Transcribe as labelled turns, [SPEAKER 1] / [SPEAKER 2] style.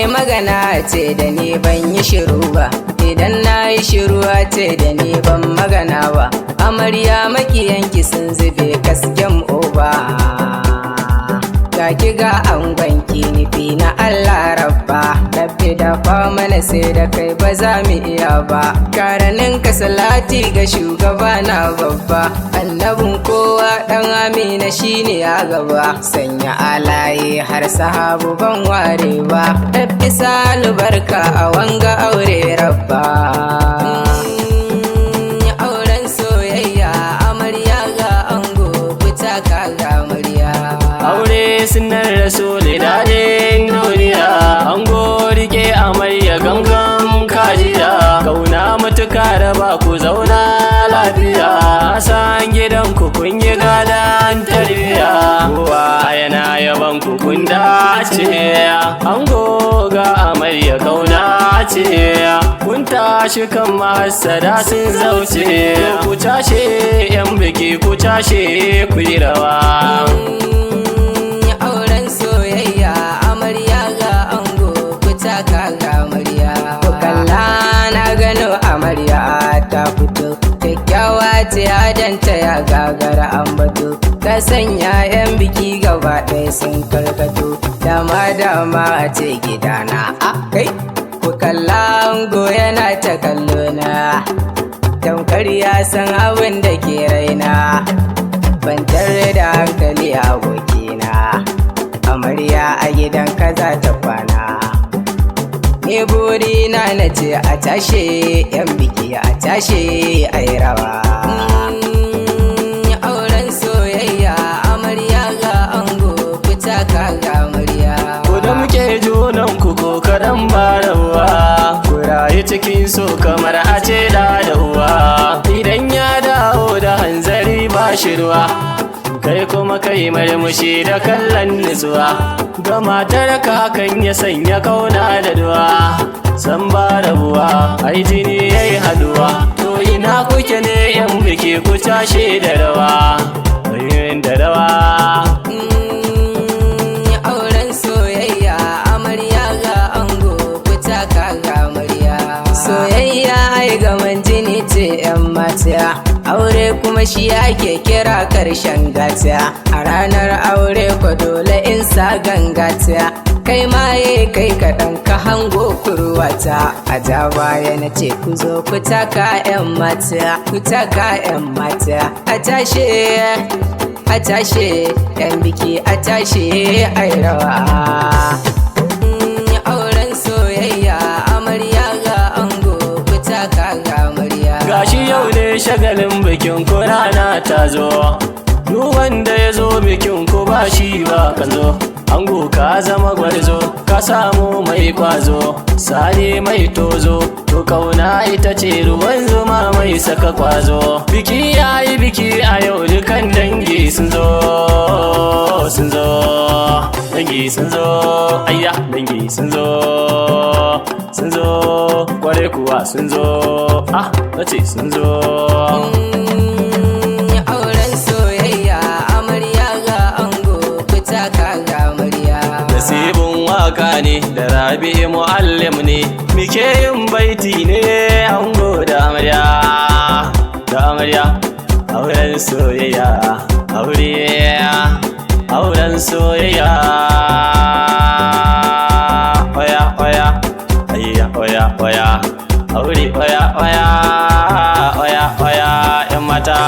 [SPEAKER 1] nai magana ce da ni ban yi shiru ba, idan na yi shiru ce da ni ban magana ba. Amarya makiyanki sun zube kasken oba, ga ki ga angonki nufi na Allah rabba. Rabbi da mana sai da kai ba za mu iya ba. Karanin ka salati ga shugaba na babba, annabin kowa dan Amina shine ya gaba. Sanya alaye har sahabu ban ware ba, rabbi salu barka a wanga aure rabba. Auren soyayya amarya ga ango fita ka ga amarya.
[SPEAKER 2] Aure sunan rasuli dadin duniya, ango rike amarya gangan kajiya. Kauna mutuka da ba ku zauna lafiya, san gidan ku kun yi gadan tarbiya. Kowa yana yaban ku kun dace, ango ga amarya kauna ce. Kun tashi kan mahasada sun zauce, ku cashe yan biki ku cashe ku yi rawa.
[SPEAKER 1] Amarya ta fito kyakkyawa ce, adanta ya gagara ambato. Ta sanya yan biki gaba ɗaya sun karkato, dama dama a ce gidana a kai. Ku kalla ango yana ta kallo na, tamkar ya san abin da ke raina. Ban tare da hankali abokina, amarya a gidan kaza ta kwana. Ni burina na ce a tashe yan biki a tashe a yi rawa. Auren soyayya amarya ga ango fita ka ga amarya.
[SPEAKER 2] Ku da muke junan ku ko kaɗan ba da uwa, ku rayu cikin so kamar a ce da uwa. Idan ya dawo da hanzari ba shi ruwa, kai kuma kai marmushi da kallon nutsuwa. Ga matar ka hakan ya sanya kauna da duwa, san ba rabuwa ai jini yayi haduwa. To ina kuke ne yan biki ku cashe da rawa, da rawa.
[SPEAKER 1] Auren soyayya amarya ga ango fita ka ga amarya. Soyayya ai gaman jini ce yan mata, aure kuma shi ake kira karshen gata. A ranar aure ko dole in sa gangata, kai maye kai kaɗan ka hango kurwata. A ja baya na ce ku zo ku taka yan mata, ku taka yan mata. A tashe yan biki a tashe ai rawa. Auren soyayya amarya ga ango fita ka ga amarya.
[SPEAKER 2] Gashi yau ne shagalin bikin ku rana ta zo, duk wanda ya zo bikin ku ba shi ba kan zo. Ango ka zama gwarzo, ka samu mai kwazo, sani mai tozo. To kauna ita ce ruwan zuma mai saka kwazo. Biki yayi biki a yau dukan dangi sun zo, sun zo. Dangi sun zo, ayya dangi sun zo, sun zo. Kware kuwa sun zo, ah nace sun zo.
[SPEAKER 1] Auren soyayya amarya ga ango fita ka ga amarya.
[SPEAKER 2] Nasibin waka ne da Rabi muallim ne, muke yin baiti ne ango da amarya, da amarya. Auren soyayya, aure, auren soyayya. Oya oya, ayya oya oya, aure oya oya, oya oya yan mata.